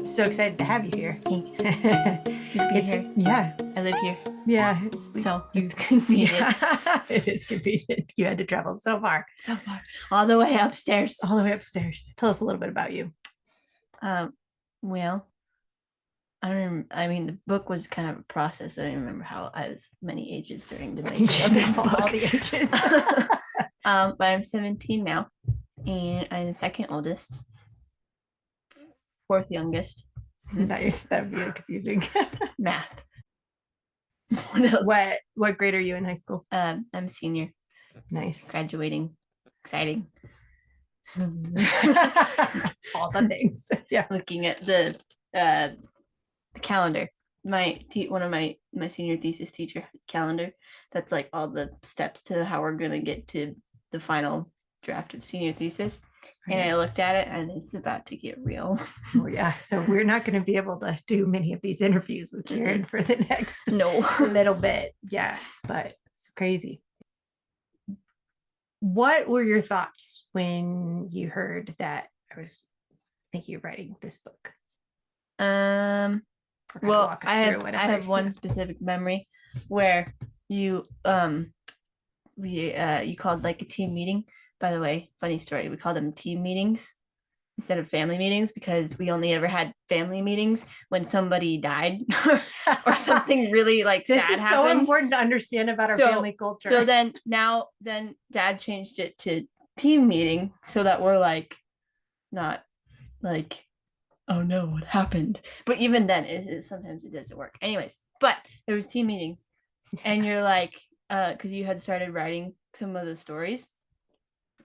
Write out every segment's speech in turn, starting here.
So excited to have you here. It's good to be here. Yeah. I live here. Yeah. So it's convenient. Yeah, it is convenient. You had to travel so far. So far. All the way upstairs. All the way upstairs. Tell us a little bit about you. Well, I don't remember. I mean, the book was kind of a process. I don't remember how I was many ages during the making of this book. All the ages. But I'm 17 now, and I'm the second oldest, fourth youngest. Nice. That'd be confusing. Math. What else? What grade are you in high school? I'm a senior. Nice. Graduating. Exciting. All the things. Yeah. Looking at the calendar. One of my senior thesis teacher calendar. That's like all the steps to how we're gonna get to the final draft of senior thesis. And I looked at it and it's about to get real. Oh yeah. So we're not going to be able to do many of these interviews with Kieran for the next little bit. Yeah. But it's crazy. What were your thoughts when you heard that I was thinking of writing this book? Well, I have one specific memory where you called like a team meeting. By the way, funny story, we call them team meetings instead of family meetings because we only ever had family meetings when somebody died or something really like sad happened. This is so important to understand about our family culture. So then Dad changed it to team meeting so that we're like not like, oh no, what happened? But even then, sometimes it doesn't work. Anyways, but there was team meeting, and you're like, because you had started writing some of the stories.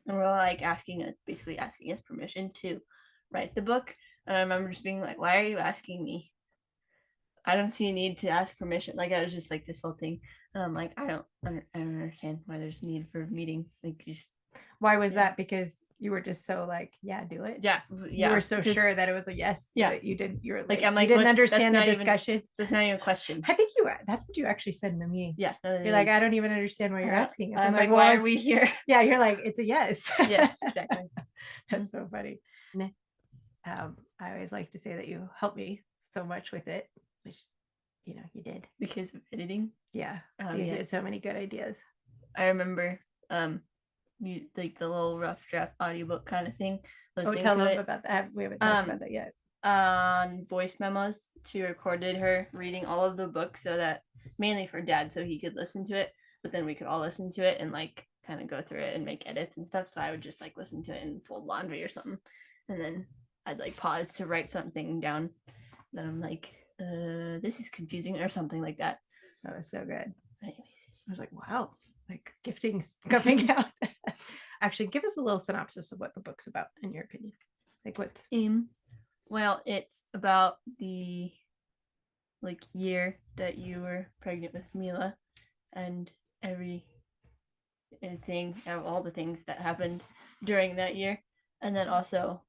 And we're like basically asking us permission to write the book. And I remember just being like, why are you asking me? I don't see a need to ask permission. Like, I was just like this whole thing. And I'm like, I don't understand why there's a need for a meeting. Like, just. Why was that? Because you were just so like, yeah, do it. Yeah. You were so sure that it was a yes. Yeah. You didn't. You were like, I'm like, you didn't understand the discussion. That's not even a question. I think that's what you actually said in the meeting. Yeah. You're like, I don't even understand why you're asking us. I'm like, why are we here? Yeah. You're like, it's a yes. Yes, exactly. That's so funny. I always like to say that you helped me so much with it, which, you did. Because of editing? Yeah. You had so many good ideas. I remember, you like the little rough draft audiobook kind of thing. Tell them about that. We haven't talked about that yet. On voice memos, she recorded her reading all of the books so that mainly for Dad so he could listen to it, but then we could all listen to it and like kind of go through it and make edits and stuff. So I would just like listen to it and fold laundry or something, and then I'd like pause to write something down. Then I'm like, this is confusing or something like that. That was so good. Anyways, I was like, wow. Like gifting's coming out. Actually, give us a little synopsis of what the book's about, in your opinion. Like what's well, it's about the like year that you were pregnant with Mila and all the things that happened during that year, and then also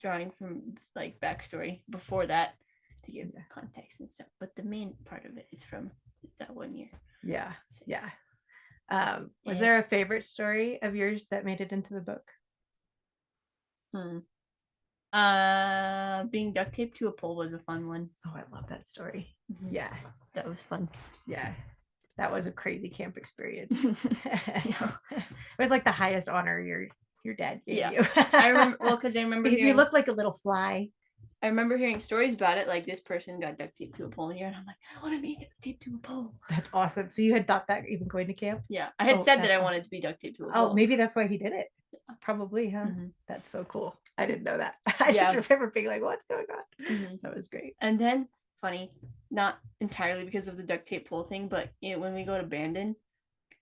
drawing from like backstory before that to give the context and stuff. But the main part of it is from that 1 year. Yeah. So, yeah. Was there a favorite story of yours that made it into the book? Being duct taped to a pole was a fun one. Oh, I love that story. Mm-hmm. Yeah, that was fun. Yeah, that was a crazy camp experience. It was like the highest honor your dad gave you. I remember. Well, because you looked like a little fly. I remember hearing stories about it, like this person got duct taped to a pole here, and I'm like, I want to be duct taped to a pole. That's awesome. So you had thought that even going to camp? Yeah, I had said that I wanted to be duct taped to a pole. Oh, maybe that's why he did it. Probably, huh? Mm-hmm. That's so cool. I didn't know that. I just remember being like, what's going on? Mm-hmm. That was great. And then, funny, not entirely because of the duct tape pole thing, but when we go to Bandon,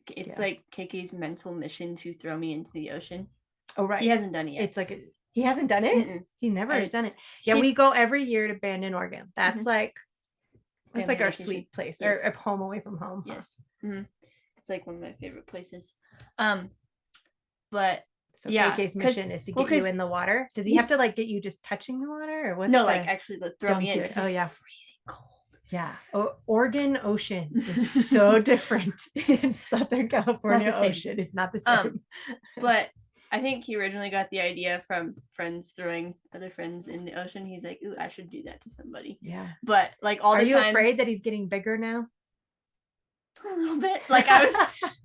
it's like KK's mental mission to throw me into the ocean. Oh, right. He hasn't done it yet. It's like he hasn't done it? Mm-mm. He never has done it. Yeah, we go every year to Bandon, Oregon. That's like our sweet place. Or a home away from home. Yes. Mm-hmm. It's like one of my favorite places. But so KK's mission is to get you in the water. Does he have to like get you just touching the water, or what? No, like actually throw me in. Oh yeah, freezing cold. Yeah, Oregon Ocean is so different in Southern California Ocean. It's not the same. But I think he originally got the idea from friends throwing other friends in the ocean. He's like, ooh, I should do that to somebody. Yeah. But like all the times. Are you afraid that he's getting bigger now? A little bit. Like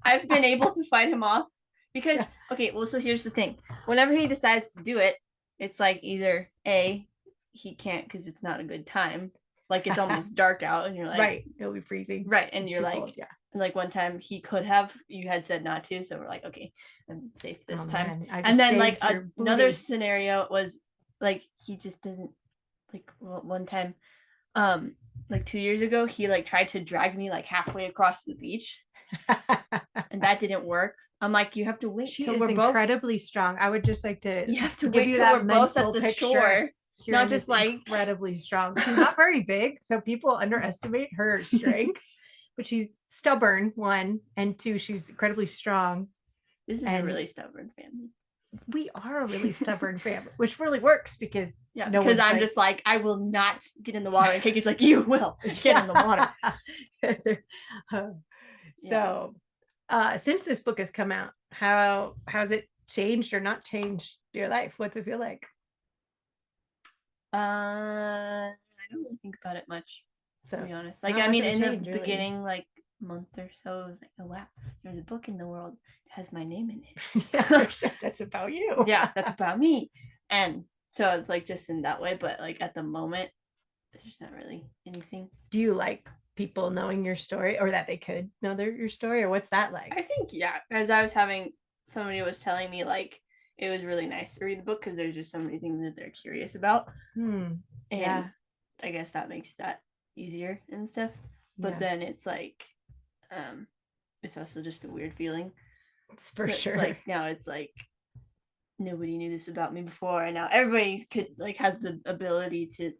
I've been able to fight him off because okay, well, so here's the thing. Whenever he decides to do it, it's like either A, he can't because it's not a good time. Like it's almost dark out and you're like, right, it'll be freezing. Right. And you're like, cold, yeah. And like one time you had said not to, so we're like, okay, I'm safe this time. Man, and then like another scenario was like he just doesn't like one time, like 2 years ago, he like tried to drag me like halfway across the beach. And that didn't work. I'm like, you have to wait till we're incredibly strong. I would just like to you have to wait till we're both at the shore. Kieran not just like incredibly strong. She's not very big, so people underestimate her strength. But she's stubborn, 1, and 2, she's incredibly strong. This is a really stubborn family. We are a really stubborn family, which really works because because I'm just like, I will not get in the water. And Kake's like, you will get in the water. So since this book has come out, how's it changed or not changed your life? What's it feel like? I don't really think about it much, to be honest. Like, I mean, in the beginning, like month or so, it was like, oh wow, there's a book in the world that has my name in it. Yeah, sure. That's about you. Yeah, that's about me. And so it's like just in that way, but like at the moment, there's not really anything. Do you like people knowing your story, or that they could know your story, or what's that like? I think as somebody was telling me like it was really nice to read the book because there's just so many things that they're curious about. And I guess that makes that easier and stuff. But then it's like it's also just a weird feeling. It's for sure. Like now it's like nobody knew this about me before, and now everybody has the ability to,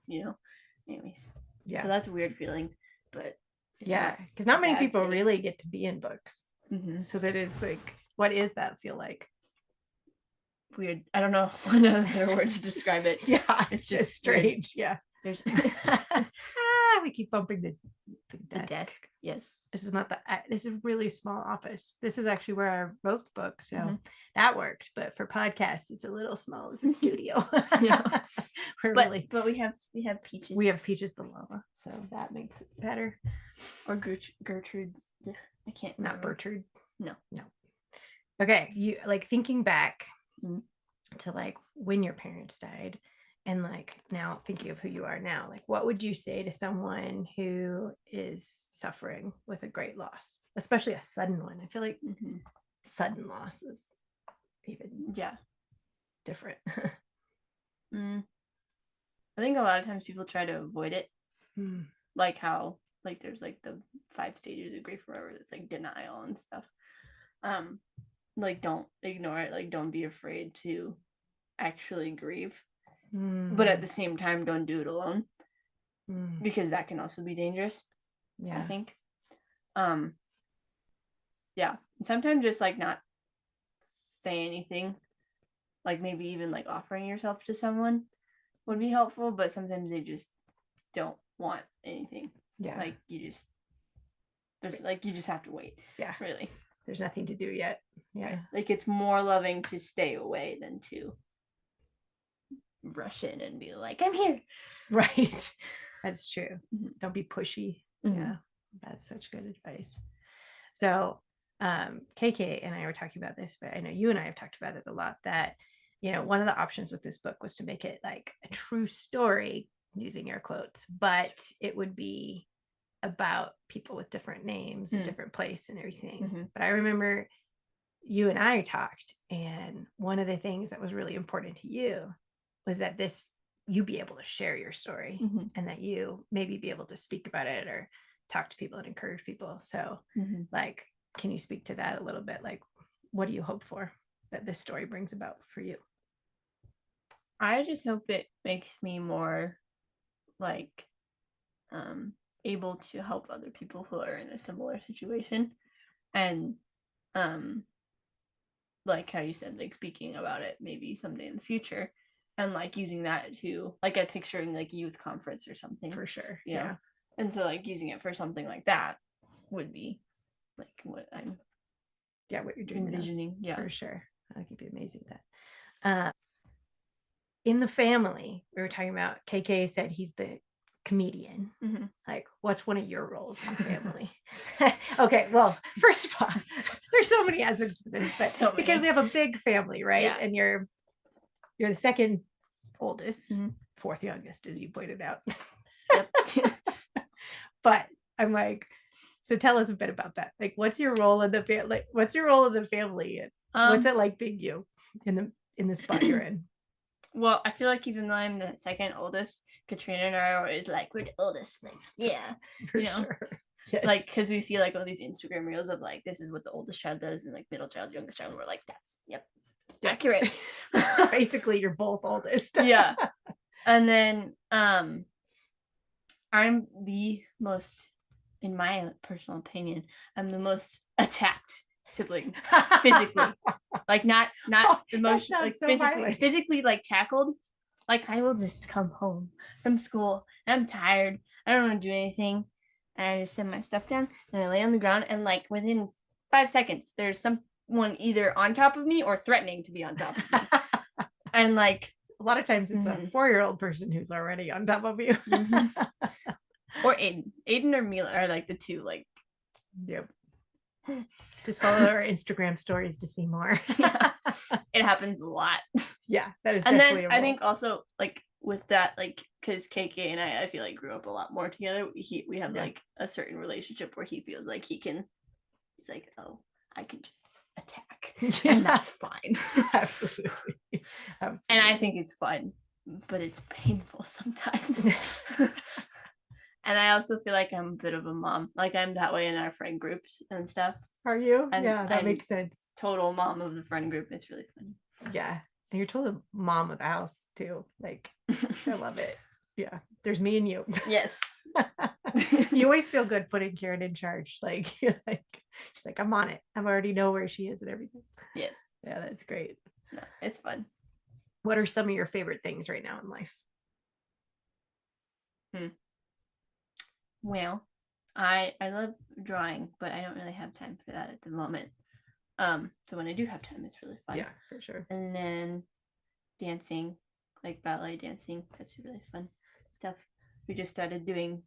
anyways. Yeah. So that's a weird feeling. But because not many people really get to be in books. Mm-hmm. So that is like, what is that feel like? Weird. I don't know another word to describe it. It's just strange. Weird. There's we keep bumping the desk. Yes. This is a really small office. This is actually where I wrote the book, so that worked. But for podcasts, it's a little small. It's a studio. But we have Peaches. We have Peaches the llama, so that makes it better. Or Gertrude. I can't. Not Bertrude. No. Okay, you like thinking back to like when your parents died, and like now thinking of who you are now, like what would you say to someone who is suffering with a great loss, especially a sudden one? I feel like sudden loss is even different. I think a lot of times people try to avoid it, like how like there's like the 5 stages of grief or whatever. It's like denial and stuff. Like don't ignore it. Like don't be afraid to actually grieve. But at the same time, don't do it alone, because that can also be dangerous. I think. And sometimes just like not say anything, like maybe even like offering yourself to someone would be helpful. But sometimes they just don't want anything. Like you just have to wait. Really. There's nothing to do yet. Right. Like it's more loving to stay away than to rush in and be like, I'm here. Right. That's true. Don't be pushy. Yeah. That's such good advice. So KK and I were talking about this, but I know you and I have talked about it a lot, that one of the options with this book was to make it like a true story, using air quotes, but it would be about people with different names, a different place and everything. But I remember you and I talked, and one of the things that was really important to you was that you be able to share your story, and that you maybe be able to speak about it or talk to people and encourage people. So like, can you speak to that a little bit? Like, what do you hope for that this story brings about for you? I just hope it makes me more like able to help other people who are in a similar situation, and like how you said, like speaking about it maybe someday in the future, and like using that to like I'm picturing like youth conference or something. For sure. Yeah. And so like using it for something like that would be like what I'm what you're doing envisioning. For sure. like you'd be amazing at that. In the family, we were talking about, KK said he's the comedian. Like, what's one of your roles in the family? Okay, well, first of all, there's so many aspects to this, but because we have a big family, right? Yeah. And you're the second oldest, fourth youngest, as you pointed out. Yep. But I'm like, so tell us a bit about that. Like, what's your role in the family? Like, what's your role in the family? And what's it like being you in the spot you're in? Well, I feel like even though I'm the second oldest, Katrina and I are always like, we're the oldest. Like, yeah, for sure. Yes. Like, because we see like all these Instagram reels of like, this is what the oldest child does, and like middle child, youngest child. And we're like, that's accurate. Basically, you're both oldest. Yeah. And then I'm the most, in my personal opinion, I'm the most attacked sibling physically. Like not emotionally, like so physically like tackled. Like I will just come home from school and I'm tired, I don't want to do anything, and I just set my stuff down and I lay on the ground, and like within 5 seconds there's someone either on top of me or threatening to be on top of me. And like a lot of times it's a 4-year-old person who's already on top of you. Or Aiden or Mila are like the two, like, yep. Just follow our Instagram stories to see more. Yeah. It happens a lot. Yeah, that is and definitely then I think also like with that, like, because KK and I feel like grew up a lot more together. We have like a certain relationship where he feels like he's like, oh, I can just attack, and that's fine. Absolutely. And I think it's fun, but it's painful sometimes. And I also feel like I'm a bit of a mom. Like I'm that way in our friend groups and stuff. Are you? And yeah, that makes sense. Total mom of the friend group. It's really funny. Yeah. And you're total mom of the house too. Like, I love it. Yeah. There's me and you. Yes. You always feel good putting Kieran in charge. Like, you're like, she's like, I'm on it. I already know where she is and everything. Yes. Yeah, that's great. No, it's fun. What are some of your favorite things right now in life? Well, I love drawing, but I don't really have time for that at the moment. So when I do have time, it's really fun. Yeah, for sure. And then dancing, like ballet dancing, that's really fun stuff. We just started doing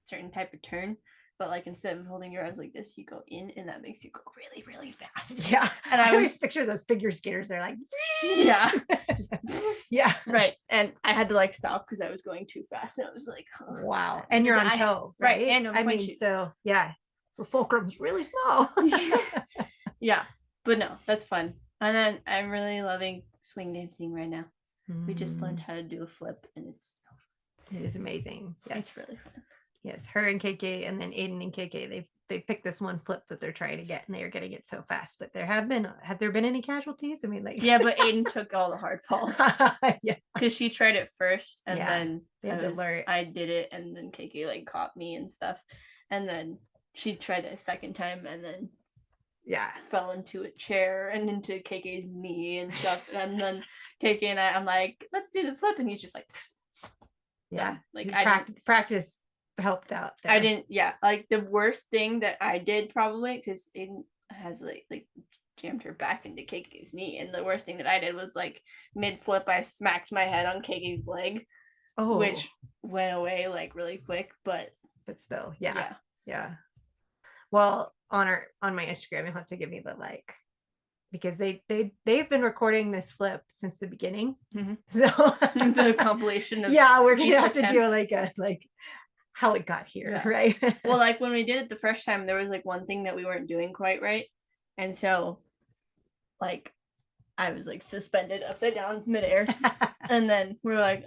certain type of turn, but like instead of holding your arms like this, you go in, and that makes you go really, really fast. Yeah. And I always picture those figure skaters. They're like, yeah. Just, yeah. Right. And I had to like stop because I was going too fast, and I was like, oh, wow. And you're on toe, right? And I mean, shoes. So yeah. So fulcrum's really small. Yeah. But no, that's fun. And then I'm really loving swing dancing right now. We just learned how to do a flip, and it is amazing. Yes. It's really fun. Yes, her and KK, and then Aiden and KK, they picked this one flip that they're trying to get, and they are getting it so fast. But have there been any casualties? I mean, like, yeah, but Aiden took all the hard falls. Yeah, because she tried it first, and then they had to learn. I did it, and then KK like caught me and stuff, and then she tried it a second time, and then fell into a chair and into KK's knee and stuff, and then KK and I'm like, let's do the flip, and he's just like, yeah, like practice helped out there. I didn't, like the worst thing that I did probably, because Aiden has like jammed her back into KK's knee, and the worst thing that I did was like mid flip I smacked my head on KK's leg, which went away like really quick, but still, yeah. Well, on my Instagram, you'll have to give me the like, because they've been recording this flip since the beginning. So the compilation of we're gonna have to do like how it got here, right? Well, like when we did it the first time, there was like one thing that we weren't doing quite right, and so like I was like suspended upside down midair, and then we were like,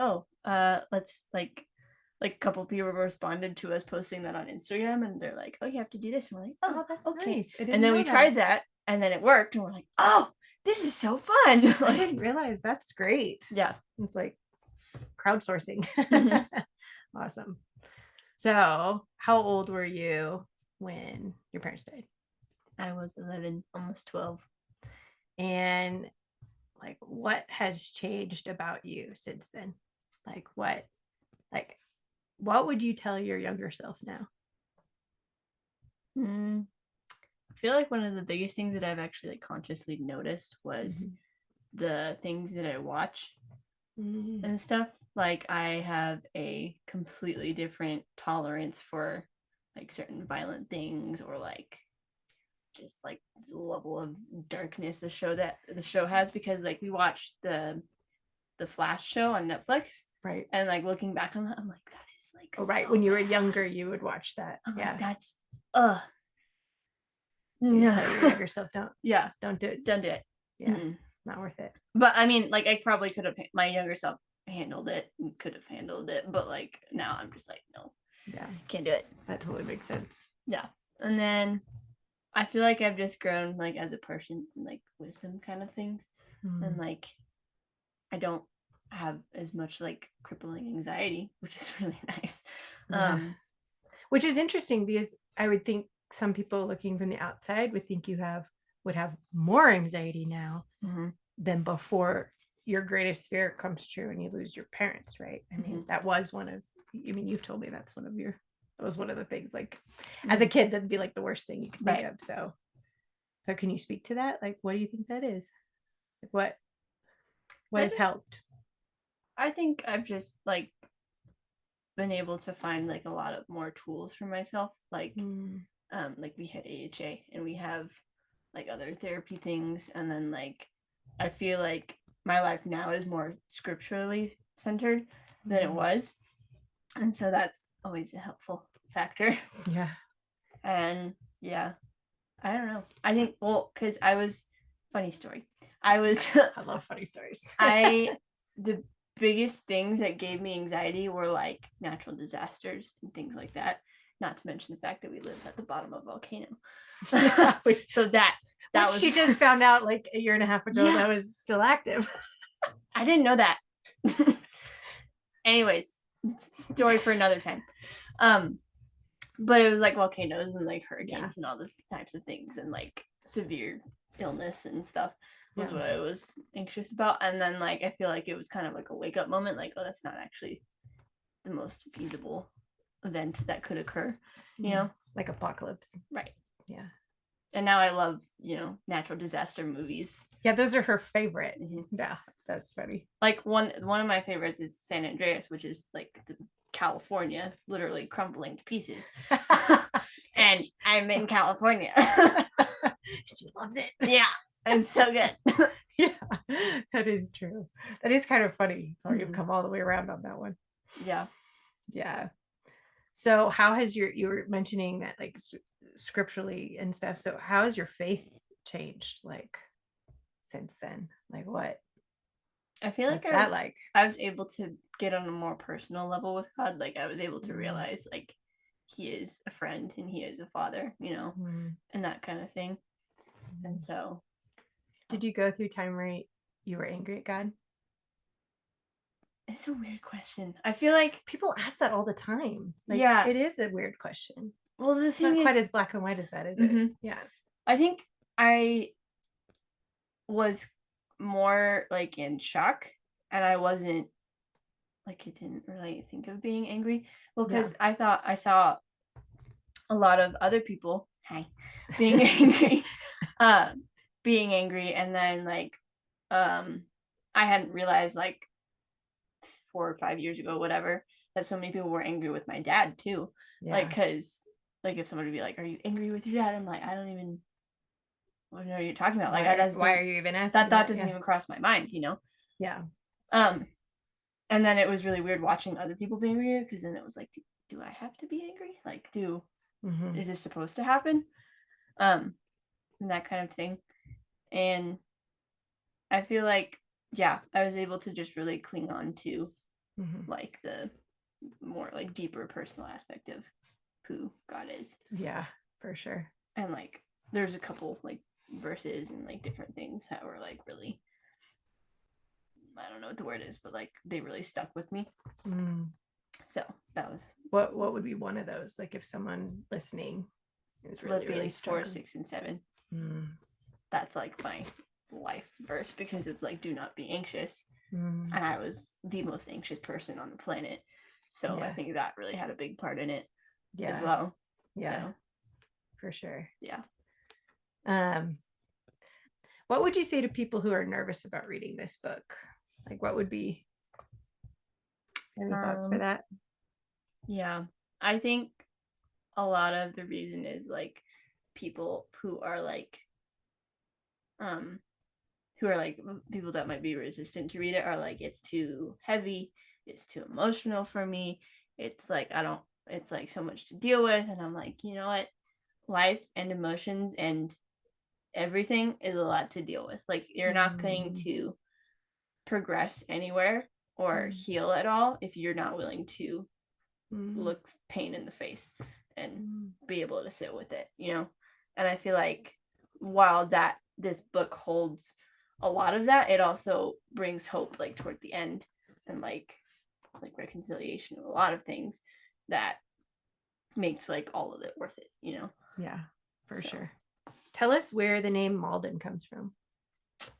let's like a couple of people responded to us posting that on Instagram, and they're like, oh, you have to do this, and we're like, oh that's okay. Nice. And then we tried that, and then it worked, and we're like, oh, this is so fun. Like, I didn't realize. That's great. Yeah, it's like crowdsourcing. Awesome. So how old were you when your parents died? I was 11, almost 12. And like, what has changed about you since then? Like what would you tell your younger self now? I feel like one of the biggest things that I've actually like consciously noticed was the things that I watch and stuff. Like I have a completely different tolerance for like certain violent things, or like just like the level of darkness the show has, because like we watched the Flash show on Netflix, right? And like looking back on that, I'm like, that is like right. so When you were bad. younger, you would watch that. I'm yeah. like, that's So you tell your younger self, don't do it. Don't do it. Yeah. Not worth it. But I mean, like, I probably could have, my younger self handled it, could have handled it, but like now I'm just like, no, can't do it. That totally makes sense. Yeah. And then I feel like I've just grown like as a person, like wisdom kind of things, and like I don't have as much like crippling anxiety, which is really nice. Which is interesting, because I would think some people looking from the outside would think would have more anxiety now than before your greatest fear comes true and you lose your parents, right? I mean, that was you've told me that was one of the things, like as a kid, that'd be like the worst thing you could think of. So can you speak to that? Like, what do you think that is? Like, what has helped? I think I've just like been able to find like a lot of more tools for myself. Like we had AHA and we have like other therapy things, and then like I feel like my life now is more scripturally centered than it was, and so that's always a helpful factor. Yeah. And yeah, I don't know, I think, well, because funny story, I love funny stories. The biggest things that gave me anxiety were like natural disasters and things like that, not to mention the fact that we live at the bottom of a volcano. So that was, she just found out like a year and a half ago that was still active. I didn't know that. Anyways, story for another time. But it was like volcanoes and like hurricanes and all these types of things, and like severe illness and stuff was what I was anxious about. And then like I feel like it was kind of like a wake up moment, like, oh, that's not actually the most feasible event that could occur, you know, like apocalypse. Right. Yeah. And now I love, natural disaster movies. Yeah, those are her favorite. Yeah, that's funny. Like one of my favorites is San Andreas, which is like the California literally crumbling to pieces. And I'm in California. She loves it. Yeah, it's so good. Yeah, that is true. That is kind of funny how you've come all the way around on that one. Yeah. Yeah. So how has you were mentioning that like scripturally and stuff. So how has your faith changed like since then? Like what? I feel like I was able to get on a more personal level with God. Like I was able to realize like he is a friend and he is a father, and that kind of thing. And so did you go through time where you were angry at God? It's a weird question. I feel like people ask that all the time. Like, it is a weird question. Well, the thing is not quite as black and white as that, is it? Yeah. I think I was more like in shock, and I wasn't like, it didn't really think of being angry. Well, because I thought I saw a lot of other people being angry, and then like I hadn't realized like 4 or 5 years ago, whatever, that so many people were angry with my dad too. Like, because like if somebody would be like, are you angry with your dad? I'm like, I don't even, what are you talking about? Like, why are you even asking that thought doesn't even cross my mind, Yeah. And then it was really weird watching other people be angry, because then it was like, do I have to be angry? Like, is this supposed to happen? And that kind of thing. And I feel like, I was able to just really cling on to like the more like deeper personal aspect of who God is. Yeah, for sure. And like there's a couple like verses and like different things that were like really, I don't know what the word is, but like they really stuck with me. So that was what would be one of those, like if someone listening is really 4, 6, and 7. That's like my life verse, because it's like, do not be anxious, and I was the most anxious person on the planet, so I think that really had a big part in it as well. For sure. What would you say to people who are nervous about reading this book? Like, what would be any thoughts for that? Yeah, I think a lot of the reason is like people who are like people that might be resistant to read it are like, it's too heavy, it's too emotional for me, it's like it's like so much to deal with. And I'm like, you know what, life and emotions and everything is a lot to deal with. Like, you're not going to progress anywhere or heal at all if you're not willing to look pain in the face and be able to sit with it, you know. And I feel like while that this book holds a lot of that, it also brings hope, like toward the end, and like reconciliation of a lot of things that makes like all of it worth it, you know. Yeah, for sure. Tell us where the name Molden comes from,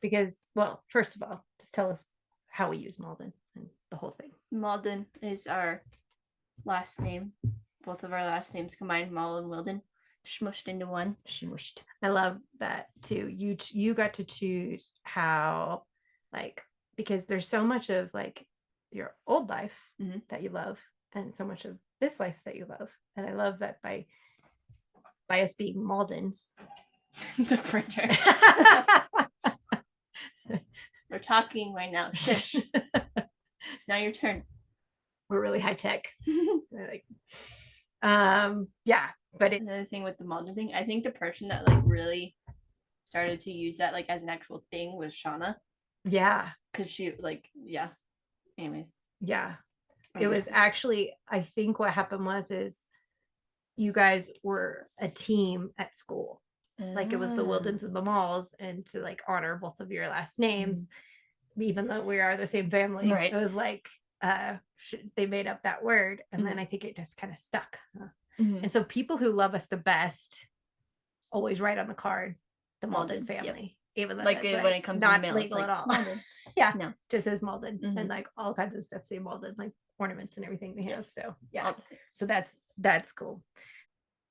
because, well, first of all, just tell us how we use Molden and the whole thing. Molden is our last name, both of our last names combined, Moll and Wilden, smushed into one. Smushed. I love that too. You got to choose how, like, because there's so much of like your old life that you love, and so much of this life that you love, and I love that by us being Moldens, the printer. We're talking right now. Shush. It's now your turn. We're really high tech. Like, yeah. But another thing with the Molden thing, I think the person that like really started to use that like as an actual thing was Shauna. Yeah. Because she like, yeah. Anyways. Yeah. It was actually, I think what happened is you guys were a team at school. Like, it was the Wildens and the Malls, and to like honor both of your last names, even though we are the same family, right? It was like they made up that word, and then I think it just kind of stuck. And so people who love us the best always write on the card the Molden family, even though like when it comes not to mail, legal like, at all. Yeah, no, just says Molden, and like all kinds of stuff say Molden, like ornaments and everything they have. So yeah, so that's cool.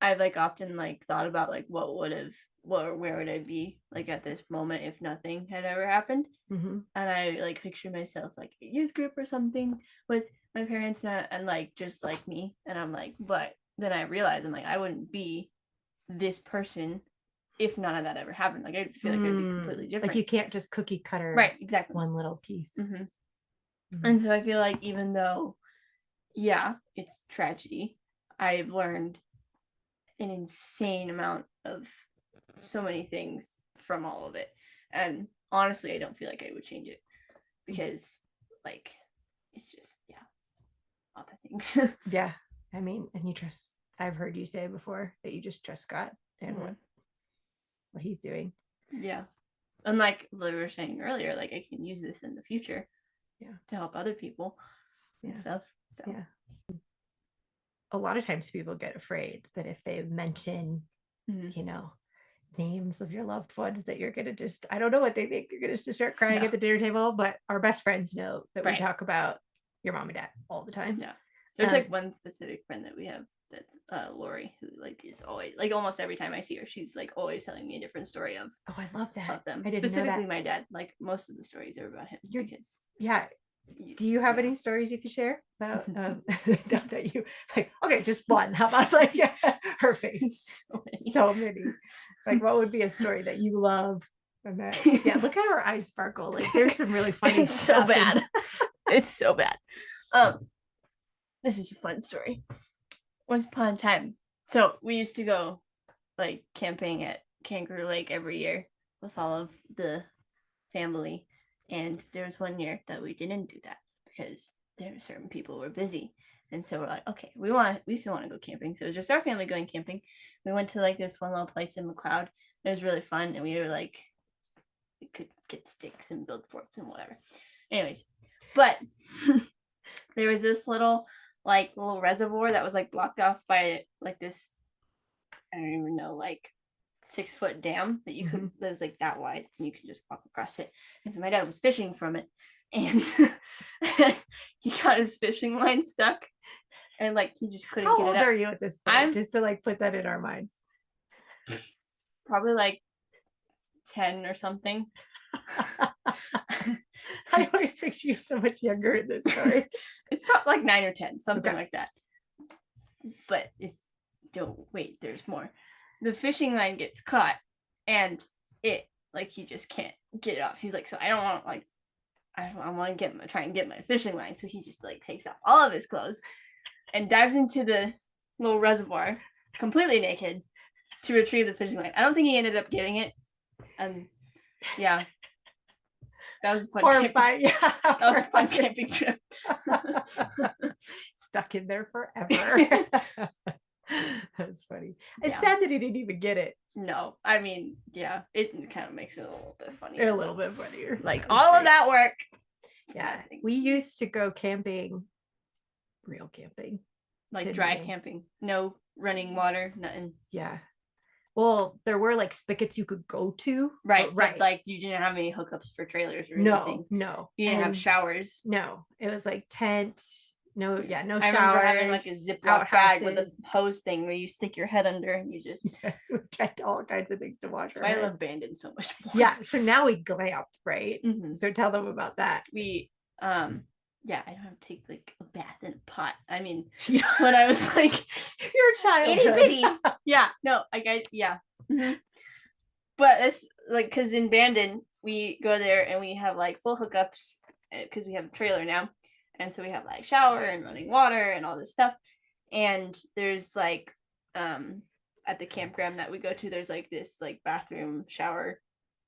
I've like often like thought about like where would I be like at this moment if nothing had ever happened. And I like picture myself like a youth group or something with my parents and like just like me, and I'm like, but then I realize I'm like, I wouldn't be this person if none of that ever happened. Like, I feel like I'd be completely different. Like, you can't just cookie cutter, right? Exactly, one little piece. And so I feel like even though, yeah, it's tragedy, I've learned an insane amount of so many things from all of it, and honestly I don't feel like I would change it, because like it's just all the things. Yeah, I mean, and I've heard you say before that you just trust God and what he's doing. Yeah, and like we were saying earlier, like I can use this in the future to help other people and stuff. So a lot of times people get afraid that if they mention, you know, names of your loved ones, that you're going to just, I don't know what they think, you're going to start crying at the dinner table. But our best friends know that we talk about your mom and dad all the time. Yeah. There's like one specific friend that we have, that's Lori, who like is always, like almost every time I see her, she's like always telling me a different story of. Oh, I love that. Of them. Specifically my dad. Like most of the stories are about him. Because do you have any stories you could share about that you like? Okay, just one. How about like her face? So many. Like, what would be a story that you love? And that, look at her eyes sparkle. Like, there's some really funny it's so bad. It's so bad. This is a fun story. Once upon a time, so we used to go like camping at Kangaroo Lake every year with all of the family. And there was one year that we didn't do that because there were certain people who were busy. And so we're like, okay, we still want to go camping. So it was just our family going camping. We went to like this one little place in McLeod. It was really fun. And we were like, we could get sticks and build forts and whatever. Anyways, but there was this little reservoir that was like blocked off by like this, I don't even know, like 6-foot dam that you could, that was like that wide, and you could just walk across it. And so my dad was fishing from it, and he got his fishing line stuck, and like he just couldn't get it up. How old are you at this point? Just to like put that in our minds. Probably like 10 or something. I always picture you so much younger in this story. It's probably like 9 or 10, something Okay. like that. But there's more. The fishing line gets caught, and it like he just can't get it off. He's like, so I don't want like I want to try and get my fishing line. So he just like takes off all of his clothes and dives into the little reservoir completely naked to retrieve the fishing line. I don't think he ended up getting it. Yeah. That was a fun Horrifying. camping. That was a fun camping trip. Stuck in there forever. That's funny. It's sad that he didn't even get it. No, I mean, yeah, it kind of makes it a little bit funny. A little bit funnier. Like all of that work. Yeah, we used to go camping, real camping, like dry camping, no running water, nothing. Yeah. Well, there were like spigots you could go to. Right. But like you didn't have any hookups for trailers or anything. No. You didn't have showers. No. It was like tent. No showers. I remember having like a Ziploc bag with a hose thing where you stick your head under and you just we tried all kinds of things to wash. That's why I love Bandon so much more. Yeah. So now we glamp, right? Mm-hmm. So tell them about that. We yeah, I don't have to take like a bath in a pot. I mean, when I was like your child, itty bitty. Yeah, no, yeah. Mm-hmm. But it's like because in Bandon we go there and we have like full hookups because we have a trailer now, and so we have like shower and running water and all this stuff. And there's like at the campground that we go to, there's like this like bathroom shower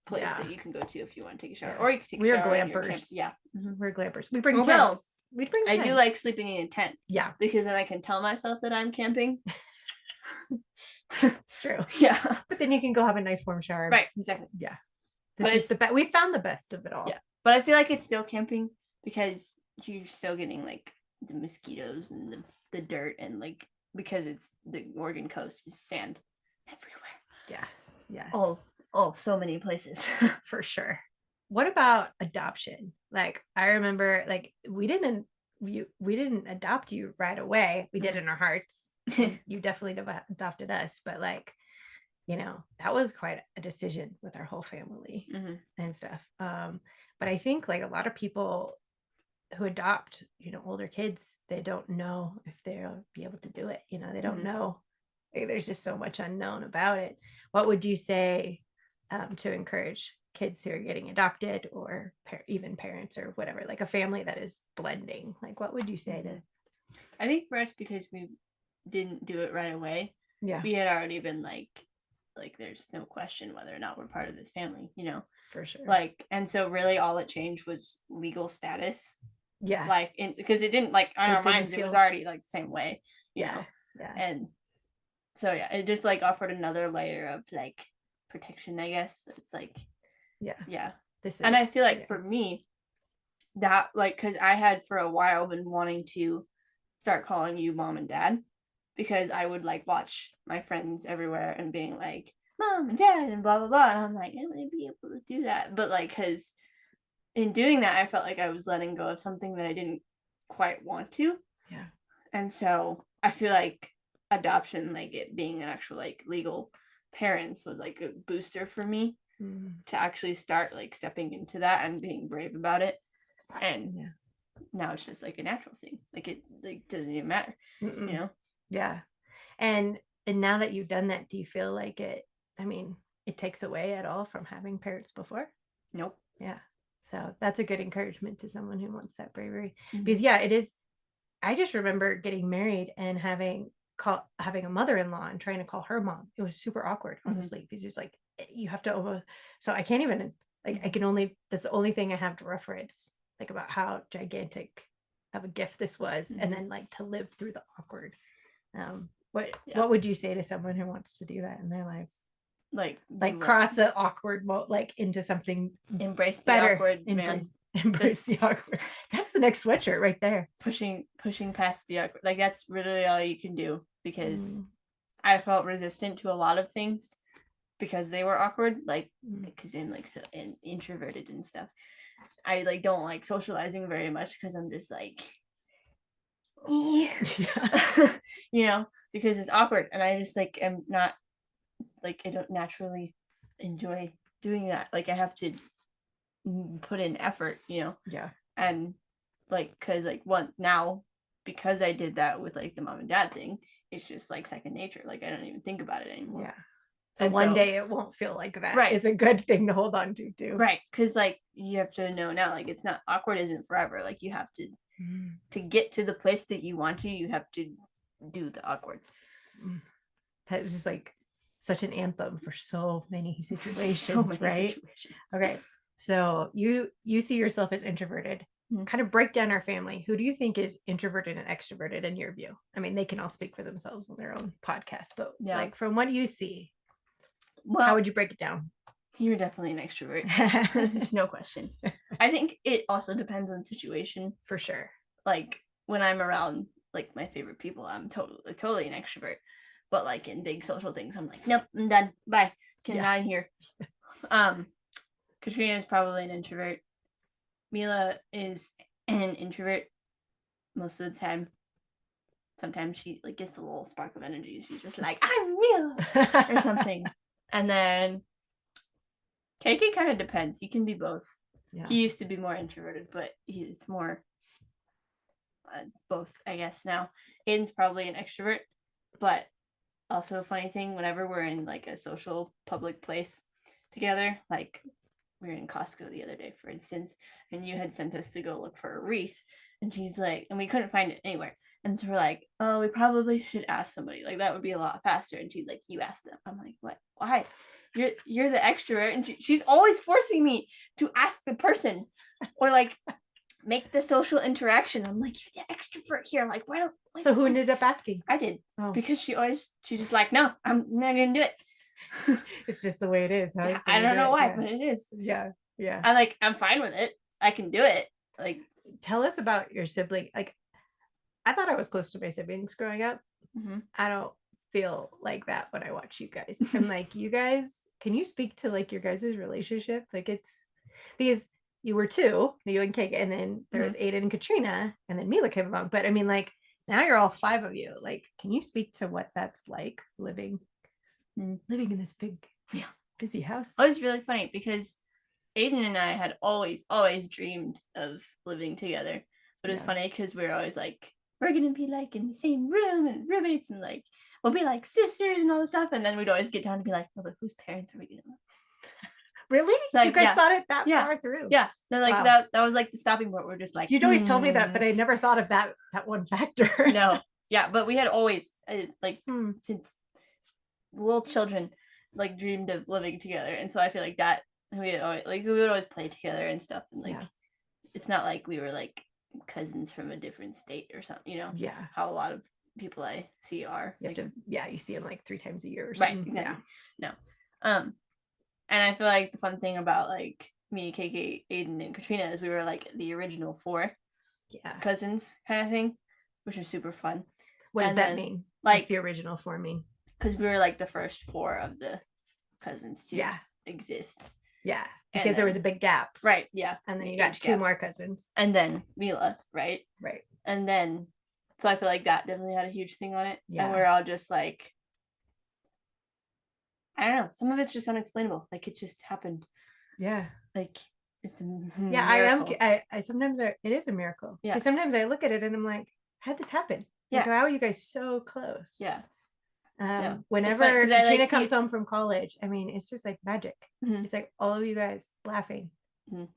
place that you can go to if you want to take a shower, or you can take a shower. We're glampers. Yeah, we're glampers. We bring tents. We bring. I do like sleeping in a tent. Yeah, because then I can tell myself that I'm camping. It's true. Yeah, but then you can go have a nice warm shower. Right. Exactly. Yeah. This is the best. We found the best of it all. Yeah, but I feel like it's still camping because you're still getting like the mosquitoes and the dirt and like because it's the Oregon coast is sand everywhere. Yeah. Yeah. Oh, so many places. For sure. What about adoption? Like I remember like we didn't adopt you right away. We did in our hearts. You definitely adopted us, but like, you know, that was quite a decision with our whole family and stuff. But I think like a lot of people who adopt, you know, older kids, they don't know if they'll be able to do it. You know, they don't know. Like, there's just so much unknown about it. What would you say to encourage kids who are getting adopted or even parents or whatever, like a family that is blending? Like, what would you say to? I think for us, because we didn't do it right away. Yeah. We had already been like there's no question whether or not we're part of this family, you know. For sure. Like, and so really all it changed was legal status. Yeah. Like because it didn't like on our minds it was already like the same way, you know. Yeah. And so yeah, it just like offered another layer of like protection, I guess. It's like yeah. And I feel like for me that like because I had for a while been wanting to start calling you mom and dad, because I would like watch my friends everywhere and being like mom and dad and blah blah blah, and I'm like, I'm gonna be able to do that, but like because in doing that I felt like I was letting go of something that I didn't quite want to. Yeah. And so I feel like adoption, like it being an actual like legal parents, was like a booster for me to actually start like stepping into that and being brave about it. And now it's just like a natural thing. Like it like doesn't even matter. You know? Yeah. And now that you've done that, do you feel like it takes away at all from having parents before? Nope. Yeah. So that's a good encouragement to someone who wants that bravery. Because it is. I just remember getting married and having a mother-in-law and trying to call her mom. It was super awkward, honestly, because it's like you have to almost. So I can't even like I can only. That's the only thing I have to reference, like about how gigantic of a gift this was, and then like to live through the awkward. What would you say to someone who wants to do that in their lives? Like cross the awkward like into something, embrace the better. Awkward, man. Embrace the awkward. That's the next sweatshirt right there. Pushing past the awkward. Like that's really all you can do, because I felt resistant to a lot of things because they were awkward. Like because I'm like so introverted and stuff. I like don't like socializing very much because I'm just like you know, because it's awkward, and I just like am not like I don't naturally enjoy doing that. Like I have to put in effort, Yeah. And like, cause like because I did that with like the mom and dad thing, it's just like second nature. Like I don't even think about it anymore. Yeah. So one day it won't feel like that. Right. Is a good thing to hold on to too. Right. Cause like you have to know now, like it's not awkward isn't forever. Like you have to get to the place that you want to, you have to do the awkward. That is just like such an anthem for so many situations, right? Okay. So you see yourself as introverted. Kind of break down our family. Who do you think is introverted and extroverted in your view? I mean, they can all speak for themselves on their own podcast, but like from what you see, how would you break it down? You're definitely an extrovert. There's no question. I think it also depends on the situation. For sure. Like when I'm around like my favorite people, I'm totally an extrovert. But like in big social things, I'm like, nope, I'm done. Bye. Get out of here. Katrina is probably an introvert. Mila is an introvert most of the time. Sometimes she like gets a little spark of energy. She's just like, I'm Mila or something. And then KK kind of depends. He can be both. Yeah. He used to be more introverted, but it's more both, I guess, now. Aiden's probably an extrovert, but also a funny thing, whenever we're in like a social public place together, like we were in Costco the other day, for instance, and you had sent us to go look for a wreath, and she's like, and we couldn't find it anywhere. And so we're like, oh, we probably should ask somebody. Like that would be a lot faster. And she's like, you ask them. I'm like, what? Why? You're the extrovert. And she's always forcing me to ask the person or like make the social interaction. I'm like, you're the extrovert here. Like, why don't? Like, so who ended up asking? I did. Because she's just like, no, I'm not gonna do it. It's just the way it is. Huh? Yeah, I don't know why, but it is. Yeah. I'm fine with it. I can do it. Like, tell us about your sibling. Like, I thought I was close to my siblings growing up. Mm-hmm. I don't feel like that when I watch you guys. I'm like, you guys, can you speak to like your guys' relationship? Like it's because you were two, you and Kate, and then there was Aiden and Katrina, and then Mila came along. But I mean, like now you're all five of you. Like, can you speak to what that's like living in this big, busy house? It was really funny because Aiden and I had always dreamed of living together. But it was funny because we were always like, we're gonna be like in the same room and roommates and like we'll be like sisters and all this stuff. And then we'd always get down to be like, oh, but whose parents are we gonna live? Really? Like, you guys thought it that far through? Yeah. No, like that was like the stopping point. We're just like, you'd always told me that, but I never thought of that one factor. No. Yeah, but we had always since little children like dreamed of living together. And so I feel like that we would always play together and stuff. And like it's not like we were like cousins from a different state or something, how a lot of people I see are. You see them like 3 times a year or something. Right, exactly. No. And I feel like the fun thing about like me, KK, Aiden, and Katrina is we were like the original 4 cousins kind of thing, which is super fun. What does that mean? Like, what's the original 4 mean? Because we were like the first 4 of the cousins to exist. Yeah, because there was a big gap. Right, yeah. And then you got 2 more cousins. And then Mila, right? Right. And then, so I feel like that definitely had a huge thing on it. Yeah. And we're all just like, I don't know. Some of it's just unexplainable. Like it just happened. Yeah. Like it's a miracle. I sometimes it is a miracle. Yeah. Sometimes I look at it and I'm like, how'd this happen? Yeah. Like, how are you guys so close? Yeah. Whenever Katrina comes home from college, I mean, it's just like magic. Mm-hmm. It's like all of you guys laughing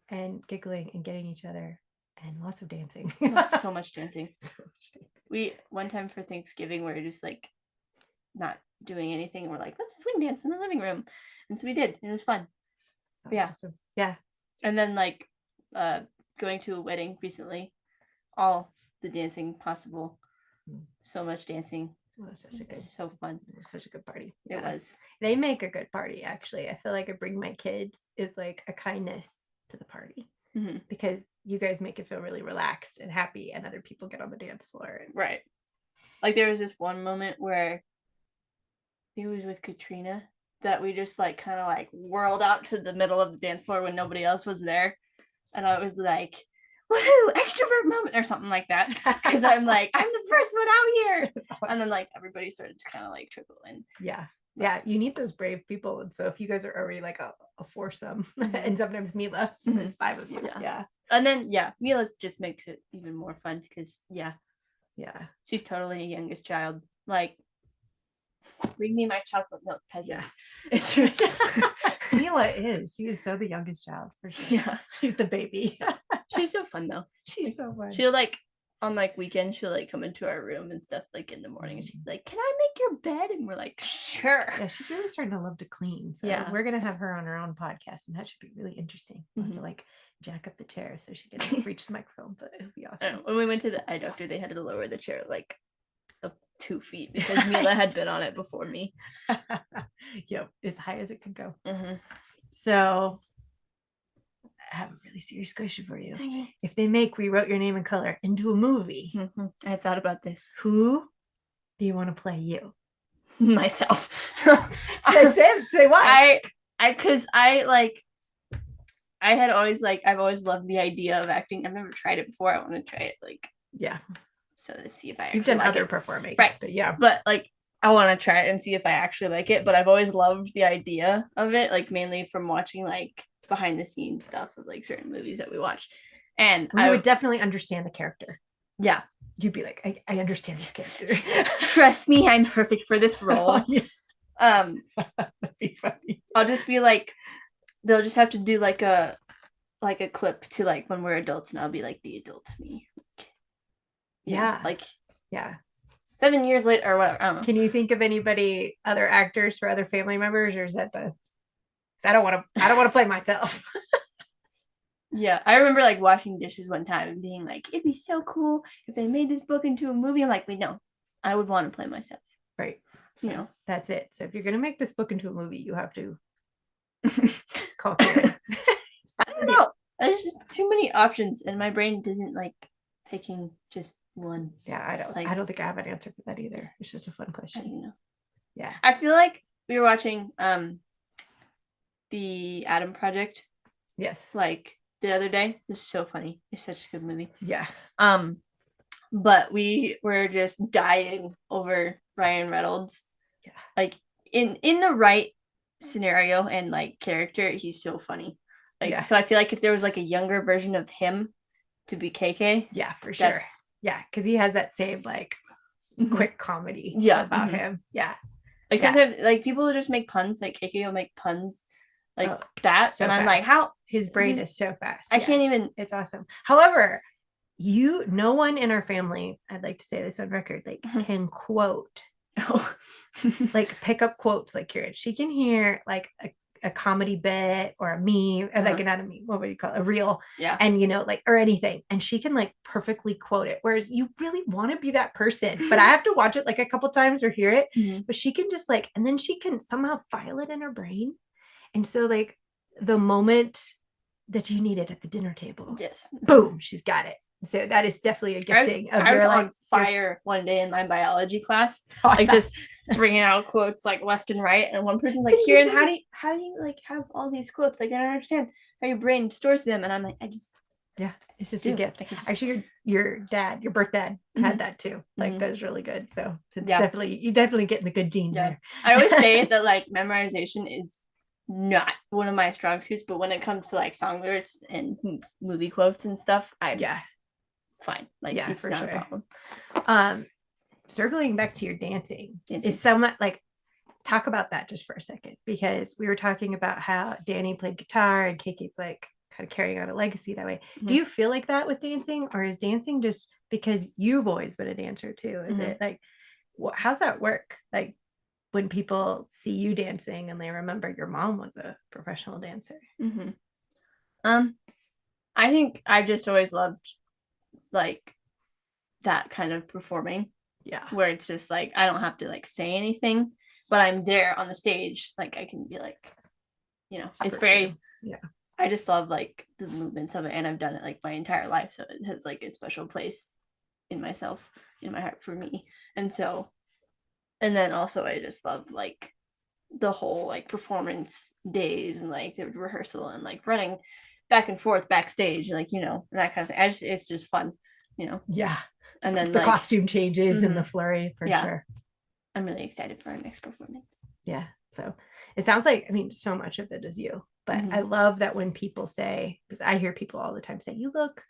and giggling and getting each other and lots of dancing. So much dancing. We one time for Thanksgiving, we were just like not doing anything. And we're like, let's swing dance in the living room. And so we did. And it was fun. Awesome. Yeah. And then like going to a wedding recently, all the dancing possible. So much dancing. It was so fun. It was such a good party. It was. They make a good party, actually. I feel like I bring my kids is like a kindness to the party because you guys make it feel really relaxed and happy, and other people get on the dance floor. Right. Like there was this one moment where it was with Katrina that we just like kind of like whirled out to the middle of the dance floor when nobody else was there, and I was like, woohoo, extrovert moment or something like that, because I'm like, I'm the first one out here. Awesome. And then like everybody started to kind of like trickle in. Yeah. Yeah, you need those brave people. And so if you guys are already like a foursome, and sometimes Mila, so there's 5 of you. Yeah. And then Mila just makes it even more fun because she's totally a youngest child. Like, bring me my chocolate milk, peasant. Yeah. It's really Mila she is so the youngest child for sure. Yeah, she's the baby. She's so fun though. She's so fun. She'll like on like weekends she'll like come into our room and stuff like in the morning and she's like, "Can I make your bed?" And we're like, "Sure." Yeah, she's really starting to love to clean. So we're gonna have her on her own podcast, and that should be really interesting. We'll have to like jack up the chair so she can reach the microphone, but it'll be awesome. When we went to the eye doctor, they had to lower the chair like up 2 feet because Mila had been on it before me. Yep, as high as it could go. Mm-hmm. So I have a really serious question for you. Okay. If they make We Wrote Your Name in Color into a movie, I've thought about this. Who do you want to play you? Myself. Say why? I've always loved the idea of acting. I've never tried it before. I want to try it. So let's see if I actually You've done other performing. Right. But I want to try it and see if I actually like it. But I've always loved the idea of it, like mainly from watching like behind the scenes stuff of like certain movies that we watch. And I would definitely understand the character. Yeah. You'd be like, I understand this character. Trust me, I'm perfect for this role. That'd be funny. I'll just be like, they'll just have to do like a clip to like when we're adults, and I'll be like the adult me. Yeah. 7 years later or whatever. I don't know. Can you think of anybody, other actors for other family members, or is that the? I don't want to play myself. Yeah, I remember like washing dishes one time and being like, it'd be so cool if they made this book into a movie. I'm like, wait, no, I would want to play myself. Right. So that's it. So if you're gonna make this book into a movie, you have to call Kieran. I don't know. There's just too many options, and my brain doesn't like picking just one. Yeah, I don't think I have an answer for that either. It's just a fun question. I don't know. Yeah. I feel like we were watching the Adam Project. Yes. Like the other day. It's so funny. It's such a good movie. Yeah. But we were just dying over Ryan Reynolds. Yeah. Like in the right scenario and like character, he's so funny. So I feel like if there was like a younger version of him to be KK. Yeah, for sure. Yeah, because he has that same like quick comedy about him. Yeah. Like sometimes like people will just make puns, like KK will make puns like that. So and I'm fast. Like, how his brain is so fast. I can't even. It's awesome. However, no one in our family, I'd like to say this on record, like can quote. Like pick up quotes like Kieran. She can hear like a comedy bit or a meme, or like not a meme, what would you call it? A reel. Yeah. And like, or anything. And she can like perfectly quote it. Whereas you really want to be that person, but I have to watch it like a couple times or hear it. But she can just like, and then she can somehow file it in her brain. And so like the moment that you need it at the dinner table, yes, boom, she's got it. So that is definitely a gifting. I was on fire one day in my biology class, just bringing out quotes like left and right. And one person's like, Kieran, how do you like have all these quotes? Like, I don't understand how your brain stores them. And I'm like, it's just a gift. Actually, your birth dad had that too. Like that was really good. So it's you definitely getting the good genes there. I always say that like memorization is not one of my strong suits, but when it comes to like song lyrics and movie quotes and stuff, fine. Like, it's for not a problem. Circling back to your dancing. Is somewhat like, talk about that just for a second, because we were talking about how Danny played guitar and KK's like kind of carrying on a legacy that way. Do you feel like that with dancing, or is dancing just because you've always been a dancer too? Is it like, how's that work? Like when people see you dancing and they remember your mom was a professional dancer. I think I've just always loved like that kind of performing, where it's just like I don't have to like say anything, but I'm there on the stage, like I can be like, it's very I just love like the movements of it, and I've done it like my entire life, so it has like a special place in my heart for me. And then also I just love like the whole like performance days and like the rehearsal and like running back and forth backstage, like and that kind of thing. It's just fun, and then the costume changes and the flurry for sure. I'm really excited for our next performance. Yeah. So it sounds like, I mean, so much of it is you, but I love that when people say, because I hear people all the time say, you look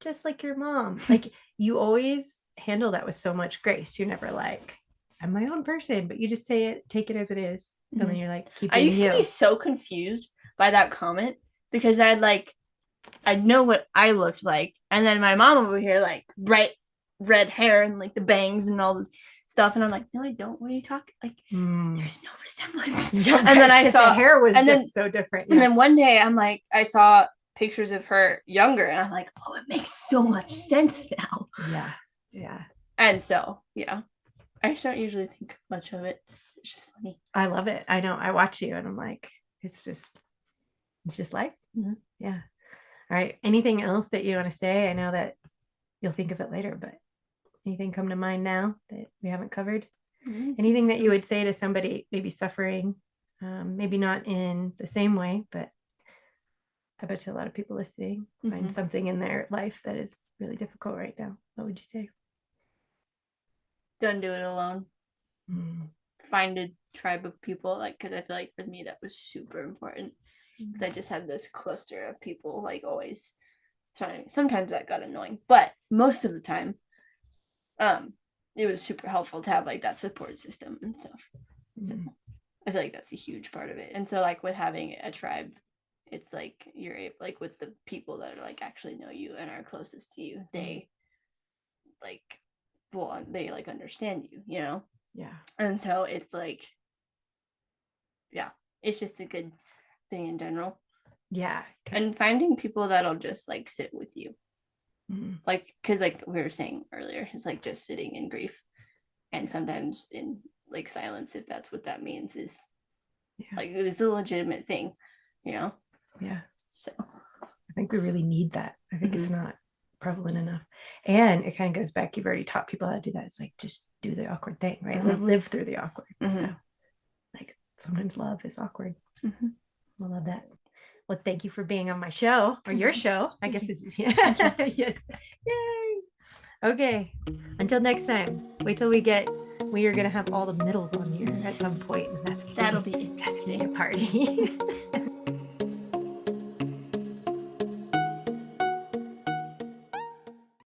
just like your mom. Like you always handle that with so much grace. You're never like, I'm my own person, but you just say it, take it as it is. And then you're like, keep being you. I used to be so confused by that comment because I'd know what I looked like. And then my mom over here, like bright red hair and like the bangs and all the stuff. And I'm like, no, I don't. What are you talking? Like, there's no resemblance. Yeah, and then I saw the hair was so different. Yeah. And then one day I'm like, I saw pictures of her younger and I'm like, oh, it makes so much sense now. Yeah. Yeah. And so, yeah, I just don't usually think much of it. It's just funny. I love it. I know. I watch you and I'm like, it's just life. Yeah. All right. Anything else that you want to say? I know that you'll think of it later, but anything come to mind now that we haven't covered? Anything that you would say to somebody maybe suffering, maybe not in the same way, but I bet you a lot of people listening find something in their life that is really difficult right now. What would you say? Don't do it alone. Find a tribe of people, like, because I feel like for me that was super important. Because I just had this cluster of people, like, always trying. Sometimes that got annoying, but most of the time, it was super helpful to have like that support system and stuff. So I feel like that's a huge part of it. And so, like, with having a tribe, it's like you're able, like, with the people that are like actually know you and are closest to you, they like, well, they like understand you, you know? Yeah. And so it's like, yeah, it's just a good thing in general. Yeah. And finding people that'll just like sit with you. Like, because like we were saying earlier, it's like just sitting in grief, and sometimes in like silence, if that's what that means, is like it's a legitimate thing, you know? Yeah. So I think we really need that. I think it's not prevalent enough. And it kind of goes back, you've already taught people how to do that. It's like, just do the awkward thing, right? Live through the awkward. So like sometimes love is awkward. I love that. Well, thank you for being on my show, or your show. I guess this is yes. Yay. Okay. Until next time. Wait till we are gonna have all the middles on here at some point. And that'll be interesting. A party.